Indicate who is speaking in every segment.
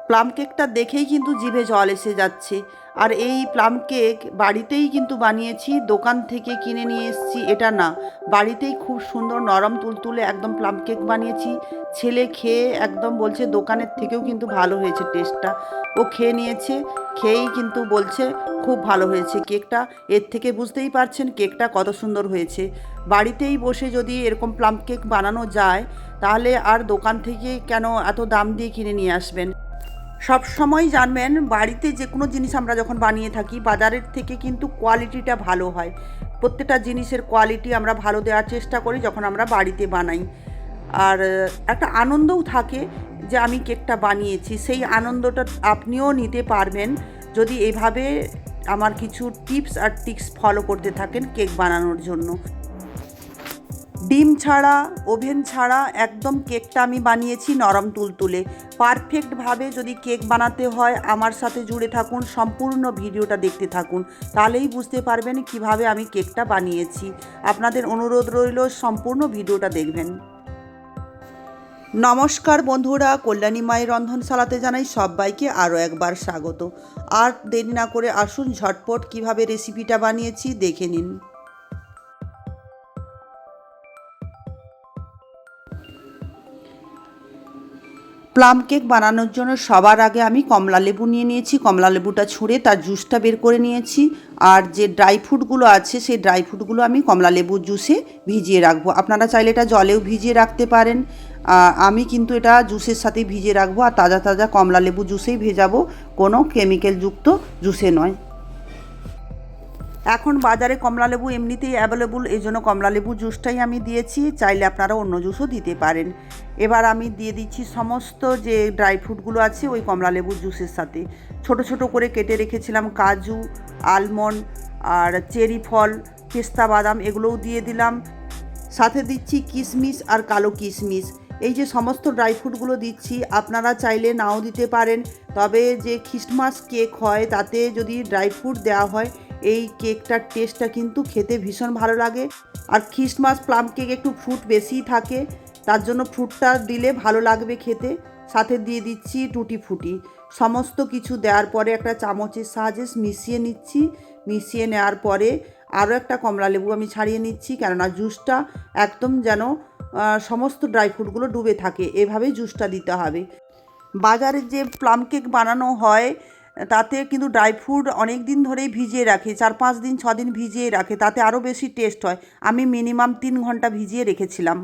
Speaker 1: Plum কেকটা দেখেই কিন্তু জিভে জল এসে যাচ্ছে। আর এই প্লাম কেক বাড়িতেই কিন্তু বানিয়েছি, দোকান থেকে কিনে নিয়ে এসেছি এটা না, বাড়িতেই খুব সুন্দর নরম তুলতুলে একদম প্লাম কেক বানিয়েছি। ছেলে খেয়ে একদম বলছে দোকানের থেকেও কিন্তু ভালো হয়েছে টেস্টটা। ও খেয়ে নিয়েছে, খেয়েই কিন্তু বলছে খুব ভালো হয়েছে কেকটা। এর থেকে বুঝতেই পারছেন কেকটা কত সুন্দর হয়েছে। বাড়িতেই বসে যদি এরকম প্লাম কেক বানানো যায়, তাহলে আর দোকান থেকে কেন এত দাম দিয়ে কিনে নিয়ে আসবেন। সব সময় জানবেন, বাড়িতে যে কোনো জিনিস আমরা যখন বানিয়ে থাকি বাজারের থেকে কিন্তু কোয়ালিটিটা ভালো হয়। প্রত্যেকটা জিনিসের কোয়ালিটি আমরা ভালো দেওয়ার চেষ্টা করি যখন আমরা বাড়িতে বানাই। আর একটা আনন্দও থাকে যে আমি কেকটা বানিয়েছি, সেই আনন্দটা আপনিও নিতে পারবেন যদি এভাবে আমার কিছু টিপস আর ট্রিক্স ফলো করতে থাকেন কেক বানানোর জন্য। ডিম ছাড়া, ওভেন ছাড়া একদম কেকটা আমি বানিয়েছি নরম তুলতুলে। পারফেক্টভাবে যদি কেক বানাতে হয় আমার সাথে জুড়ে থাকুন, সম্পূর্ণ ভিডিওটা দেখতে থাকুন, তাহলেই বুঝতে পারবেন কিভাবে আমি কেকটা বানিয়েছি। আপনাদের অনুরোধ রইল সম্পূর্ণ ভিডিওটা দেখবেন। নমস্কার বন্ধুরা, কল্যাণী মায়ের রন্ধনশালাতে জানাই সবাইকে আরও একবার স্বাগত। আর দেরি না করে আসুন ঝটপট কিভাবে রেসিপিটা বানিয়েছি দেখে নিন। প্লাম কেক বানানোর জন্য সবার আগে আমি কমলা লেবু নিয়ে নিয়েছি। কমলা লেবুটা ছুঁড়ে তার জুসটা বের করে নিয়েছি। আর যে ড্রাই ফ্রুটগুলো আছে সেই ড্রাই ফ্রুটগুলো আমি কমলা লেবুর জুসে ভিজিয়ে রাখবো। আপনারা চাইলে এটা জলেও ভিজিয়ে রাখতে পারেন, আমি কিন্তু এটা জুসের সাথে ভিজিয়ে রাখবো। আর তাজা তাজা কমলা লেবু জুসেই ভেজাবো, কোনো কেমিক্যালযুক্ত জুসে নয়। এখন বাজারে কমলালেবু এমনিতেই অ্যাভেলেবল, এই জন্য কমলালেবু জুসটাই আমি দিয়েছি, চাইলে আপনারা অন্য জুসও দিতে পারেন। এবার আমি দিয়ে দিচ্ছি সমস্ত যে ড্রাই ফ্রুটগুলো আছে ওই কমলালেবুর জুসের সাথে। ছোট ছোট করে কেটে রেখেছিলাম কাজু, আলমন্ড আর চেরি ফল, পেস্তা বাদাম এগুলোও দিয়ে দিলাম। সাথে দিচ্ছি কিশমিশ আর কালো কিশমিশ। এই যে সমস্ত ড্রাই ফ্রুটগুলো দিচ্ছি আপনারা চাইলে নাও দিতে পারেন, তবে যে খ্রিস্টমাস কেক হয় তাতে যদি ড্রাই ফ্রুট দেওয়া হয় এই কেকটার টেস্টটা কিন্তু খেতে ভীষণ ভালো লাগে। আর খ্রিস্টমাস প্লাম কেক একটু ফ্রুট বেশিই থাকে, তার জন্য ফ্রুটটা দিলে ভালো লাগবে খেতে। সাথে দিয়ে দিচ্ছি টুটি ফুটি। সমস্ত কিছু দেওয়ার পরে একটা চামচের সাহায্যে মিশিয়ে নিচ্ছি। মিশিয়ে নেওয়ার পরে আরও একটা কমলা লেবু আমি ছাড়িয়ে নিচ্ছি, কেননা জুসটা একদম যেন সমস্ত ড্রাই ফ্রুটগুলো ডুবে থাকে, এভাবেই জুসটা দিতে হবে। বাজারে যে প্লাম কেক বানানো হয় তাতে কিন্তু ড্রাই ফ্রুট অনেক দিন ধরেই ভিজিয়ে রাখে, 4-5 দিন 6 দিন ভিজিয়ে রাখে, তাতে আরও বেশি টেস্ট হয়। আমি মিনিমাম 3 ঘন্টা ভিজিয়ে রেখেছিলাম।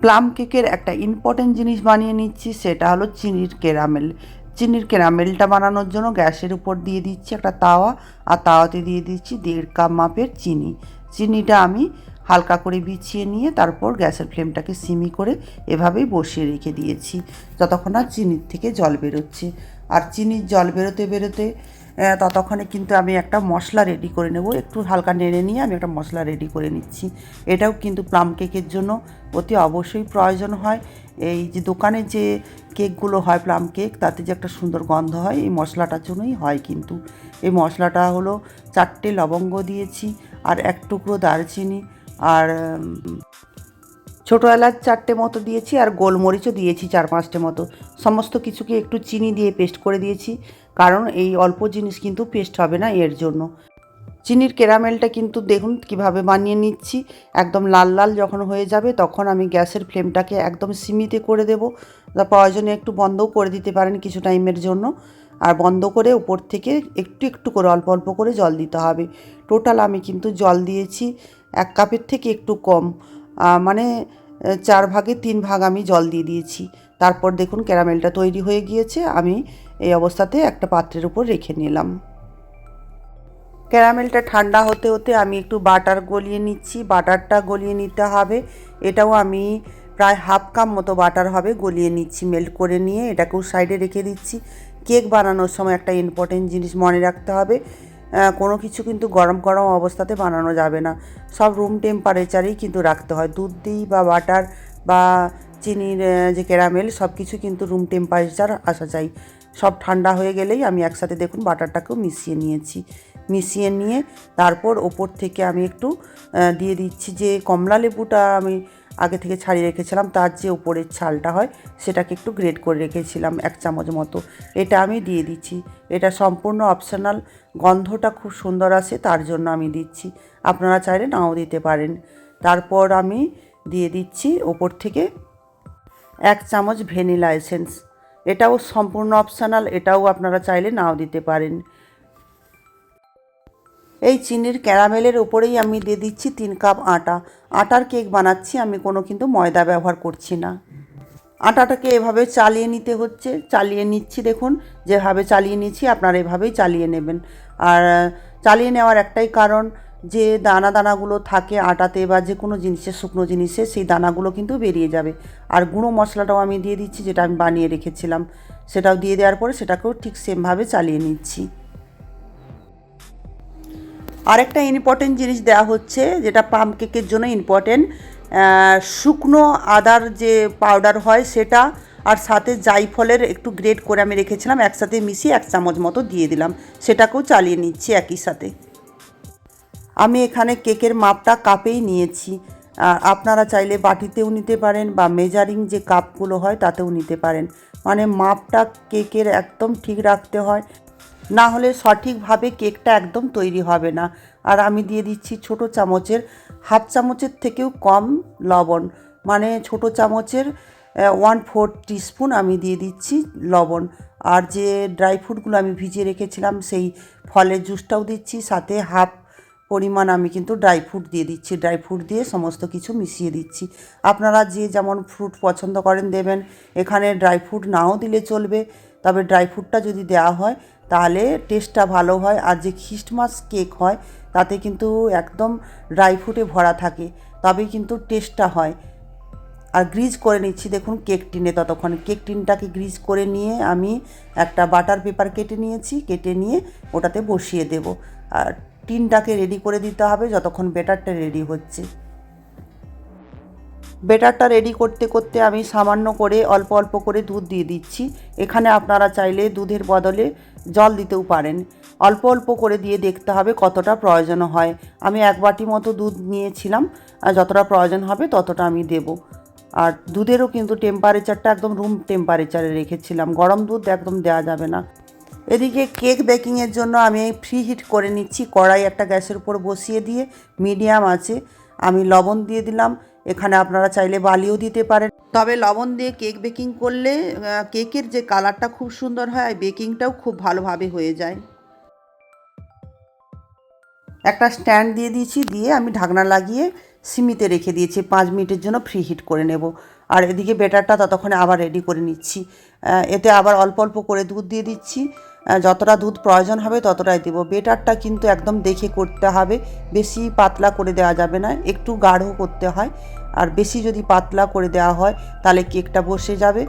Speaker 1: প্লাম কেকের একটা ইম্পর্টেন্ট জিনিস বানিয়ে নিচ্ছি, সেটা হলো চিনির ক্যারামেল। চিনির ক্যারামেলটা বানানোর জন্য গ্যাসের উপর দিয়ে দিচ্ছি একটা তাওয়া, আর তাওয়াতে দিয়ে দিচ্ছি 1.5 কাপ মাপের চিনি। চিনিটা আমি হালকা করে বিছিয়ে নিয়ে তারপর গ্যাসের ফ্লেমটাকে সিমি করে এভাবেই বসিয়ে রেখে দিয়েছি যতক্ষণ না চিনির থেকে জল বেরোচ্ছে। আর চিনির জল বেরোতে বেরোতে ততক্ষণে কিন্তু আমি একটা মশলা রেডি করে নেব। একটু হালকা নেড়ে নিয়ে আমি একটা মশলা রেডি করে নিচ্ছি। এটাও কিন্তু প্লাম কেকের জন্য অতি অবশ্যই প্রয়োজন হয়। এই যে দোকানে যে কেকগুলো হয় প্লাম কেক, তাতে যে একটা সুন্দর গন্ধ হয় এই মশলাটার জন্যই হয়। কিন্তু এই মশলাটা হলো 4টে লবঙ্গ দিয়েছি, আর 1 টুকরো দারচিনি, আর ছোটো এলাচ 4টে মতো দিয়েছি, আর গোলমরিচও দিয়েছি 4-5টে মতো। সমস্ত কিছুকে একটু চিনি দিয়ে পেস্ট করে দিয়েছি, কারণ এই অল্প জিনিস কিন্তু পেস্ট হবে না এর জন্য। চিনির ক্যারামেলটা কিন্তু দেখুন কিভাবে বানিয়ে নিচ্ছি। একদম লাল লাল যখন হয়ে যাবে তখন আমি গ্যাসের ফ্লেমটাকে একদম সিমিতে করে দেবো। প্রয়োজনে একটু বন্ধও করে দিতে পারেন কিছু টাইমের জন্য। আর বন্ধ করে উপর থেকে একটু একটু করে অল্প অল্প করে জল দিতে হবে। টোটাল আমি কিন্তু জল দিয়েছি 1 কাপের থেকে একটু কম, মানে 4 ভাগে 3 ভাগ আমি জল দিয়ে দিয়েছি। তারপর দেখুন ক্যারামেলটা তৈরি হয়ে গিয়েছে। আমি এই অবস্থাতে একটা পাত্রের উপর রেখে নিলাম। ক্যারামেলটা ঠান্ডা হতে হতে আমি একটু বাটার গলিয়ে নিচ্ছি। বাটারটা গলিয়ে নিতে হবে, এটাও আমি প্রায় 1/2 কাপ মতো বাটার হবে গলিয়ে নিচ্ছি। মেল্ট করে নিয়ে এটাকেও সাইডে রেখে দিচ্ছি। কেক বানানোর সময় একটা ইম্পর্টেন্ট জিনিস মনে রাখতে হবে, কোনো কিছু কিন্তু গরম গরম অবস্থাতে বানানো যাবে না, সব রুম টেম্পারেচারেই কিন্তু রাখতে হয়। দুধ দিই বা বাটার বা চিনির যে ক্যারামেল সব কিছু কিন্তু রুম টেম্পারেচার আসা চাই। সব ঠান্ডা হয়ে গেলেই আমি একসাথে দেখুন বাটারটাকেও মিশিয়ে নিয়েছি। মিশিয়ে নিয়ে তারপর ওপর থেকে আমি একটু দিয়ে দিচ্ছি যে কমলা লেবুটা আমি আগে থেকে ছাড়িয়ে রেখেছিলাম, তার যে উপরের ছালটা হয় সেটাকে একটু গ্রেট করে রেখেছিলাম 1 চামচ মতো। এটা আমি দিয়ে দিচ্ছি। এটা সম্পূর্ণ অপশনাল, গন্ধটা খুব সুন্দর আসে তার জন্য আমি দিচ্ছি, আপনারা চাইলে নাও দিতে পারেন। তারপর আমি দিয়ে দিচ্ছি ওপর থেকে 1 চামচ ভ্যানিলা এসেন্স। এটাও সম্পূর্ণ অপশনাল, এটাও আপনারা চাইলে নাও দিতে পারেন। এই চিনির ক্যারামেলের ওপরেই আমি দিয়ে দিচ্ছি 3 কাপ আটা। আটার কেক বানাচ্ছি, আমি কোনো কিন্তু ময়দা ব্যবহার করছি না। আটাটাকে এভাবে চালিয়ে নিতে হচ্ছে, চালিয়ে নিচ্ছি, দেখুন যেভাবে চালিয়ে নিচ্ছি আপনারা এভাবেই চালিয়ে নেবেন। আর চালিয়ে নেওয়ার একটাই কারণ, যে দানাগুলো থাকে আটাতে বা যে কোনো জিনিসে, শুকনো জিনিসে, সেই দানাগুলো কিন্তু বেরিয়ে যাবে। আর গুঁড়ো মশলাটাও আমি দিয়ে দিচ্ছি, যেটা আমি বানিয়ে রেখেছিলাম, সেটাও দিয়ে দেওয়ার পরে সেটাকেও ঠিক সেমভাবে চালিয়ে নিচ্ছি। আরেকটা ইম্পর্টেন্ট জিনিস দেওয়া হচ্ছে, যেটা প্লাম কেকের জন্য ইম্পর্টেন্ট, শুকনো আদার যে পাউডার হয় সেটা, আর সাথে জায়ফলের একটু গ্রেট করে আমি রেখেছিলাম, একসাথে মিশিয়ে 1 চামচ মতো দিয়ে দিলাম, সেটাকেও চালিয়ে নিচ্ছি একই সাথে। আমি এখানে কেকের মাপটা কাপেই নিয়েছি, আপনারা চাইলে বাটিতেও নিতে পারেন বা মেজারিং যে কাপগুলো হয় তাতেও নিতে পারেন। মানে মাপটা কেকের একদম ঠিক রাখতে হয়, না হলে সঠিকভাবে কেকটা একদম তৈরি হবে না। আর আমি দিয়ে দিচ্ছি ছোট চামচের 1/2 চামচের থেকেও কম লবণ, মানে ছোট চামচের 1/4 টিস্পুন আমি দিয়ে দিচ্ছি লবণ। আর যে ড্রাই ফ্রুটগুলো আমি ভিজিয়ে রেখেছিলাম সেই ফলের জুসটাও দিচ্ছি, সাথে হাফ পরিমাণ আমি কিন্তু ড্রাই ফ্রুট দিয়ে দিচ্ছি। ড্রাই ফ্রুট দিয়ে সমস্ত কিছু মিশিয়ে দিচ্ছি, আপনারা যে যেমন ফ্রুট পছন্দ করেন দেবেন। এখানে ড্রাই ফ্রুট নাও দিলে চলবে, তবে ড্রাই ফ্রুটটা যদি দেওয়া হয় তাহলে টেস্টটা ভালো হয়। আর যে খ্রিস্টমাস কেক হয় তাতে কিন্তু একদম ড্রাই ফ্রুটে ভরা থাকে, তবেই কিন্তু টেস্টটা হয়। আর গ্রিজ করে নিচ্ছি, দেখুন কেক টিনে, ততক্ষণ কেক টিনটাকে গ্রিজ করে নিয়ে আমি একটা বাটার পেপার কেটে নিয়েছি, কেটে নিয়ে ওটাতে বসিয়ে দেব। আর টিনটাকে রেডি করে দিতে হবে যতক্ষণ ব্যাটারটা রেডি হচ্ছে। ব্যাটারটা রেডি করতে করতে আমি সামান্য করে অল্প অল্প করে দুধ দিয়ে দিচ্ছি। এখানে আপনারা চাইলে দুধের বদলে জল দিতেও পারেন। অল্প অল্প করে দিয়ে দেখতে হবে কতটা প্রয়োজন হয়। আমি 1 বাটি মতো দুধ নিয়েছিলাম, আর যতটা প্রয়োজন হবে ততটা আমি দেব। আর দুধেরও কিন্তু টেম্পারেচারটা একদম রুম টেম্পারেচারে রেখেছিলাম, গরম দুধ একদম দেওয়া যাবে না। এদিকে কেক বেকিংয়ের জন্য আমি ফ্রি হিট করে নিচ্ছি, কড়াই একটা গ্যাসের উপর বসিয়ে দিয়ে মিডিয়াম আছে আমি লবণ দিয়ে দিলাম। এখানে আপনারা চাইলে বালিও দিতে পারেন, তবে লবণ দিয়ে কেক বেকিং করলে কেকের যে কালারটা খুব সুন্দর হয়, আর বেকিংটাও খুব ভালোভাবে হয়ে যায়। একটা স্ট্যান্ড দিয়ে দিয়েছি, দিয়ে আমি ঢাকনা লাগিয়ে সিমিতে রেখে দিয়েছি, 5 মিনিটের জন্য ফ্রি হিট করে নেব। আর এদিকে ব্যাটারটা ততক্ষণে আবার রেডি করে নিচ্ছি। এতে আবার অল্প অল্প করে দুধ দিয়ে দিচ্ছি, যতটা দুধ প্রয়োজন হবে ততটাই দেবো। ব্যাটারটা কিন্তু একদম দেখে করতে হবে, বেশি পাতলা করে দেওয়া যাবে না, একটু গাঢ় করতে হয়। আর বেশি যদি পাতলা করে দেওয়া হয় তাহলে কেকটা বসে যাবে,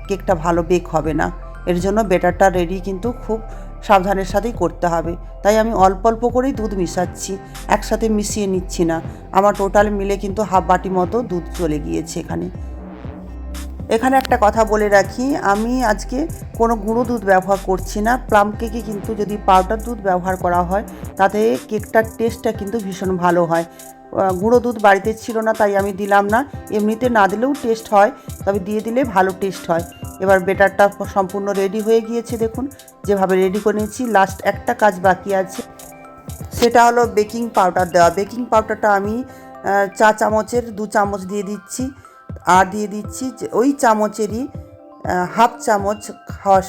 Speaker 1: কেকটা ভালো বেক হবে না। এর জন্য ব্যাটারটা রেডি কিন্তু খুব সাবধানের সাথেই করতে হবে। তাই আমি অল্প অল্প করেই দুধ মিশাচ্ছি, একসাথে মিশিয়ে নিচ্ছি না। আমার টোটাল মিলে কিন্তু হাফ বাটি মতো দুধ চলে গিয়েছে এখানে। এখানে একটা কথা বলে রাখি, আমি আজকে কোনো গুঁড়ো দুধ ব্যবহার করছি না। প্লাম কেকে কিন্তু যদি পাউডার দুধ ব্যবহার করা হয় তাতে কেকটার টেস্টটা কিন্তু ভীষণ ভালো হয়। গুঁড়ো দুধ বাড়িতে ছিল না তাই আমি দিলাম না, এমনিতে না দিলেও টেস্ট হয়, তবে দিয়ে দিলে ভালো টেস্ট হয়। এবার ব্যাটারটা সম্পূর্ণ রেডি হয়ে গিয়েছে, দেখুন যেভাবে রেডি করে নিয়েছি। লাস্ট একটা কাজ বাকি আছে, সেটা হলো বেকিং পাউডার দেওয়া। বেকিং পাউডারটা আমি চা চামচের 2 চামচ দিয়ে দিচ্ছি, আর দিয়ে দিচ্ছি ওই চামচেরই হাফ চামচ খাওয়ার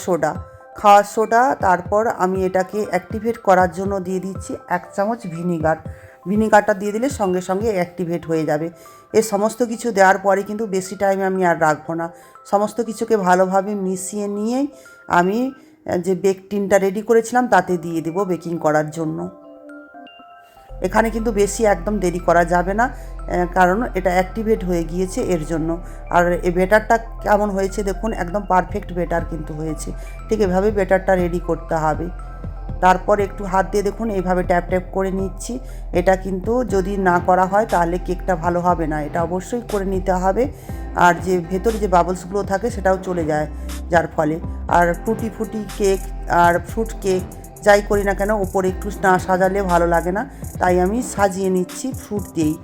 Speaker 1: সোডা। তারপর আমি এটাকে অ্যাক্টিভেট করার জন্য দিয়ে দিচ্ছি 1 চামচ ভিনিগারটা দিয়ে দিলে সঙ্গে সঙ্গে অ্যাক্টিভেট হয়ে যাবে। এই সমস্ত কিছু দেওয়ার পরে কিন্তু বেশি টাইম আমি আর রাখবো না, সমস্ত কিছুকে ভালোভাবে মিশিয়ে নিয়েই আমি যে বেক টিনটা রেডি করেছিলাম তাতে দিয়ে দেবো বেকিং করার জন্য। এখানে কিন্তু বেশি একদম দেরি করা যাবে না, কারণ এটা অ্যাক্টিভেট হয়ে গিয়েছে এর জন্য। আর এই ব্যাটারটা কেমন হয়েছে দেখুন, একদম পারফেক্ট ব্যাটার কিন্তু হয়েছে। ঠিক এভাবে ব্যাটারটা রেডি করতে হবে। তারপর একটু হাত দিয়ে দেখুন এইভাবে ট্যাপ ট্যাপ করে নিচ্ছি। এটা কিন্তু যদি না করা হয় তাহলে কেকটা ভালো হবে না, এটা অবশ্যই করে নিতে হবে। আর যে ভেতরে যে বাবলসগুলো থাকে সেটাও চলে যায় যার ফলে। আর ফুটি কেক আর ফ্রুট কেক যাই করি না কেন ওপরে একটু না সাজালে ভালো লাগে না, তাই আমি সাজিয়ে নিচ্ছি ফ্রুট দিয়েই।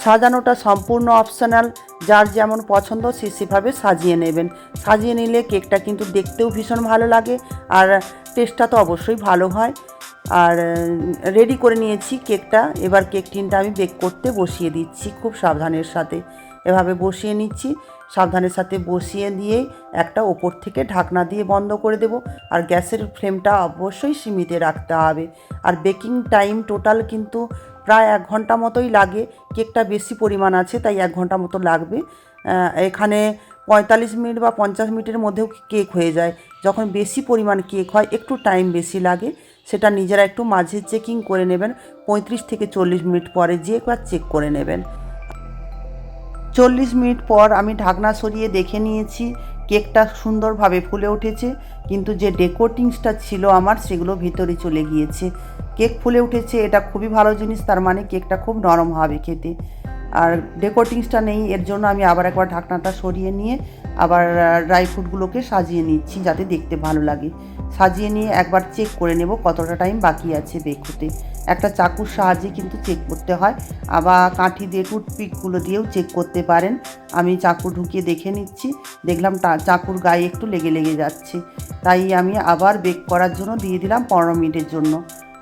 Speaker 1: সাজানোটা সম্পূর্ণ অপশনাল, যার যেমন পছন্দ সে সেভাবে সাজিয়ে নেবেন। সাজিয়ে নিলে কেকটা কিন্তু দেখতেও ভীষণ ভালো লাগে আর টেস্টটা তো অবশ্যই ভালো হয়। আর রেডি করে নিয়েছি কেকটা। এবার কেক টিনটা আমি বেক করতে বসিয়ে দিচ্ছি খুব সাবধানের সাথে। এভাবে বসিয়ে নিচ্ছি, সাবধানের সাথে বসিয়ে দিয়ে একটা ওপর থেকে ঢাকনা দিয়ে বন্ধ করে দেব। আর গ্যাসের ফ্লেমটা অবশ্যই সীমিত রাখতে হবে। আর বেকিং টাইম টোটাল কিন্তু প্রায় 1 ঘন্টা মতোই লাগে। কেকটা বেশি পরিমাণ আছে তাই 1 ঘন্টা মতো লাগবে। এখানে 45 মিনিট বা 50 মিনিটের মধ্যেও কেক হয়ে যায়। যখন বেশি পরিমাণ কেক হয় একটু টাইম বেশি লাগে, সেটা নিজেরা একটু মাঝে চেকিং করে নেবেন। 35 থেকে 40 মিনিট পরে যে একবার চেক করে নেবেন। 40 মিনিট পর আমি ঢাকনা সরিয়ে দেখে নিয়েছি, কেকটা সুন্দরভাবে ফুলে উঠেছে, কিন্তু যে ডেকোরেটিংসটা ছিল আমার সেগুলো ভিতরে চলে গিয়েছে। কেক ফুলে উঠেছে, এটা খুবই ভালো জিনিস, তার মানে কেকটা খুব নরম হবে খেতে। আর ডেকোরেটিংসটা নেই, এর জন্য আমি আবার একবার ঢাকনাটা সরিয়ে নিয়ে আবার ড্রাই ফ্রুটগুলোকে সাজিয়ে নিচ্ছি যাতে দেখতে ভালো লাগে। সাজিয়ে নিয়ে একবার চেক করে নেব কতটা টাইম বাকি আছে বেক হতে। একটা চাকুর সাহায্যে কিন্তু চেক করতে হয়, আবার কাঠি দিয়ে টুথপিকগুলো দিয়েও চেক করতে পারেন। আমি চাকু ঢুকিয়ে দেখে নিচ্ছি, দেখলাম চাকুর গায়ে একটু লেগে যাচ্ছে, তাই আমি আবার বেক করার জন্য দিয়ে দিলাম 15 মিনিটের জন্য।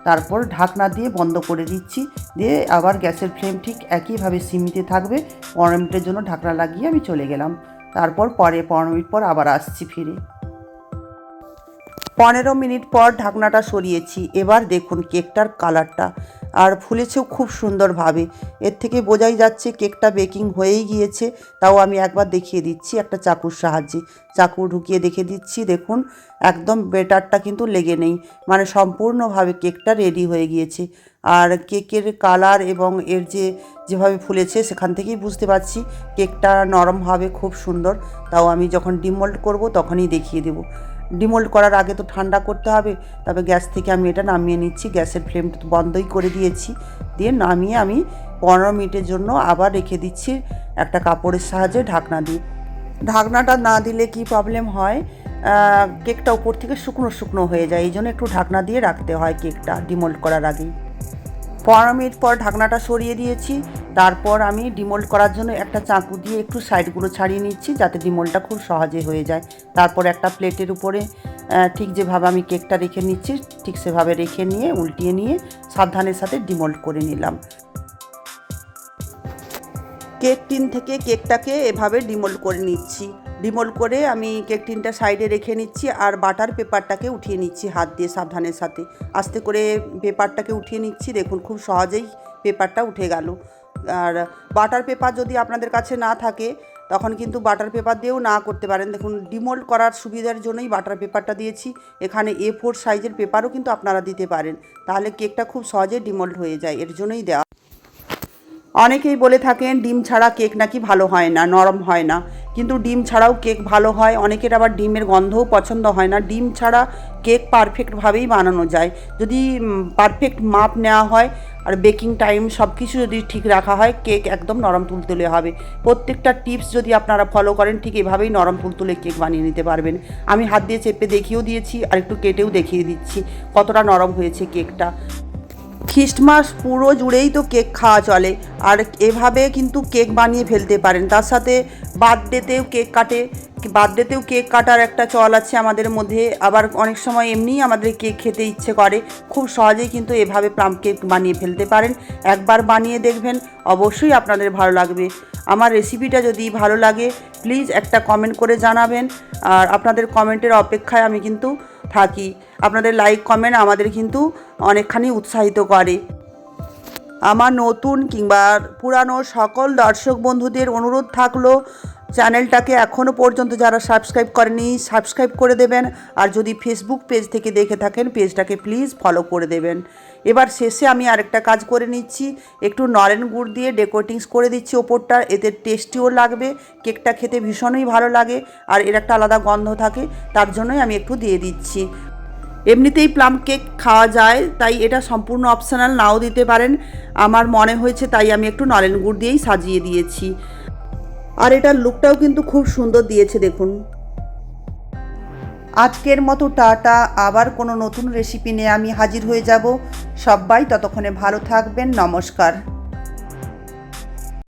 Speaker 1: তারপর ঢাকনা দিয়ে বন্ধ করে দিচ্ছি, দিয়ে আবার গ্যাসের ফ্লেম ঠিক একইভাবে সীমিত থাকবে। 15 মিনিটের জন্য ঢাকনা লাগিয়ে আমি চলে গেলাম। তারপর 15 মিনিট পর আবার আসছি ফিরে। 15 মিনিট পর ঢাকনাটা সরিয়েছি। এবার দেখুন কেকটার কালারটা, আর ফুলেছেও খুব সুন্দরভাবে। এর থেকে বোঝাই যাচ্ছে কেকটা বেকিং হয়েই গিয়েছে। তাও আমি একবার দেখিয়ে দিচ্ছি একটা চাকুর সাহায্যে, চাকু ঢুকিয়ে দেখে দিচ্ছি। দেখুন একদম বেটারটা কিন্তু লেগে নেই, মানে সম্পূর্ণভাবে কেকটা রেডি হয়ে গিয়েছে। আর কেকের কালার এবং এর যেভাবে ফুলেছে সেখান থেকেই বুঝতে পারছি কেকটা নরম হবে, খুব সুন্দর। তাও আমি যখন ডিমোল্ড করব তখনই দেখিয়ে দেবো। ডিমোল্ড করার আগে তো ঠান্ডা করতে হবে। তবে গ্যাস থেকে আমি এটা নামিয়ে নিচ্ছি, গ্যাসের ফ্লেমটা তো বন্ধই করে দিয়েছি। দিয়ে নামিয়ে আমি 15 মিনিটের জন্য আবার রেখে দিচ্ছি একটা কাপড়ের সাহায্যে ঢাকনা দিয়ে। ঢাকনাটা না দিলে কি প্রবলেম হয়, কেকটা উপর থেকে শুকনো শুকনো হয়ে যায়, এই জন্য একটু ঢাকনা দিয়ে রাখতে হয় কেকটা ডিমোল্ড করার আগেই। 15 মিনিট পর ঢাকনাটা সরিয়ে দিয়েছি। তারপর আমি ডিমোল্ড করার জন্য একটা চাকু দিয়ে একটু সাইডগুলো ছাড়িয়ে নিচ্ছি যাতে ডিমোল্ডটা খুব সহজে হয়ে যায়। তারপর একটা প্লেটের উপরে ঠিক যেভাবে আমি কেকটা রেখে নিচ্ছি ঠিক সেভাবে রেখে নিয়ে উল্টিয়ে নিয়ে সাবধানের সাথে ডিমোল্ড করে নিলাম। কেক টিন থেকে কেকটাকে এভাবে ডিমোল্ড করে নিচ্ছি। ডিমোল্ড করে আমি কেক টিনটা সাইডে রেখে নিচ্ছি আর বাটার পেপারটাকে উঠিয়ে নিচ্ছি হাত দিয়ে সাবধানের সাথে। আস্তে করে পেপারটাকে উঠিয়ে নিচ্ছি, দেখুন খুব সহজেই পেপারটা উঠে গেল। আর বাটার পেপার যদি আপনাদের কাছে না থাকে তখন কিন্তু বাটার পেপার দিয়েও না করতে পারেন। দেখুন ডিমোল্ড করার সুবিধার জন্যই বাটার পেপারটা দিয়েছি। এখানে A4 সাইজের পেপারও কিন্তু আপনারা দিতে পারেন, তাহলে কেকটা খুব সহজে ডিমোল্ড হয়ে যায়, এর জন্যই দেওয়া। অনেকেই বলে থাকেন ডিম ছাড়া কেক নাকি ভালো হয় না, নরম হয় না, কিন্তু ডিম ছাড়াও কেক ভালো হয়। অনেকের আবার ডিমের গন্ধও পছন্দ হয় না। ডিম ছাড়া কেক পারফেক্টভাবেই বানানো যায় যদি পারফেক্ট মাপ নেওয়া হয় আর বেকিং টাইম সব কিছু যদি ঠিক রাখা হয়, কেক একদম নরম তুলতুলে হবে। প্রত্যেকটা টিপস যদি আপনারা ফলো করেন ঠিক এভাবেই নরম তুলতুলে কেক বানিয়ে নিতে পারবেন। আমি হাত দিয়ে চেপে দেখিয়েও দিয়েছি আর একটু কেটেও দেখিয়ে দিচ্ছি কতটা নরম হয়েছে কেকটা। খ্রিস্টমাস পুরো জুড়েই তো কেক খাওয়া চলে, আর এভাবে কিন্তু কেক বানিয়ে ফেলতে পারেন। তার সাথে বার্থডেতেও কেক কাটার একটা চল আছে আমাদের মধ্যে। আবার অনেক সময় এমনিই আমাদের কেক খেতে ইচ্ছে করে, খুব সহজেই কিন্তু এভাবে প্লাম কেক বানিয়ে ফেলতে পারেন। একবার বানিয়ে দেখবেন, অবশ্যই আপনাদের ভালো লাগবে। আমার রেসিপিটা যদি ভালো লাগে প্লিজ একটা কমেন্ট করে জানাবেন, আর আপনাদের কমেন্টের অপেক্ষায় আমি কিন্তু থাকি। আপনাদের লাইক কমেন্ট আমাদের কিন্তু অনেকখানি উৎসাহিত করে। আমার নতুন কিংবা পুরানো সকল দর্শক বন্ধুদের অনুরোধ থাকলো, চ্যানেলটাকে এখনও পর্যন্ত যারা সাবস্ক্রাইব করেনি সাবস্ক্রাইব করে দেবেন, আর যদি ফেসবুক পেজ থেকে দেখে থাকেন পেজটাকে প্লিজ ফলো করে দেবেন। এবার শেষে আমি আরেকটা কাজ করে নিচ্ছি, একটু নলেন গুড় দিয়ে ডেকোরেটিংস করে দিচ্ছি ওপরটা, এতে টেস্টিও লাগবে, কেকটা খেতে ভীষণই ভালো লাগে আর এর একটা আলাদা গন্ধ থাকে, তার জন্যই আমি একটু দিয়ে দিচ্ছি। এমনিতেই প্লাম কেক খাওয়া যায়, তাই এটা সম্পূর্ণ অপশনাল, নাও দিতে পারেন। আমার মনে হয়েছে তাই আমি একটু নলেন গুড় দিয়েই সাজিয়ে দিয়েছি। আর এটার লুকটাও কিন্তু খুব সুন্দর দিয়েছে দেখুন। আজকের মতো টাটা, আবার কোনো নতুন রেসিপি নিয়ে আমি হাজির হয়ে যাব। সবাই ততক্ষণে ভালো থাকবেন, নমস্কার।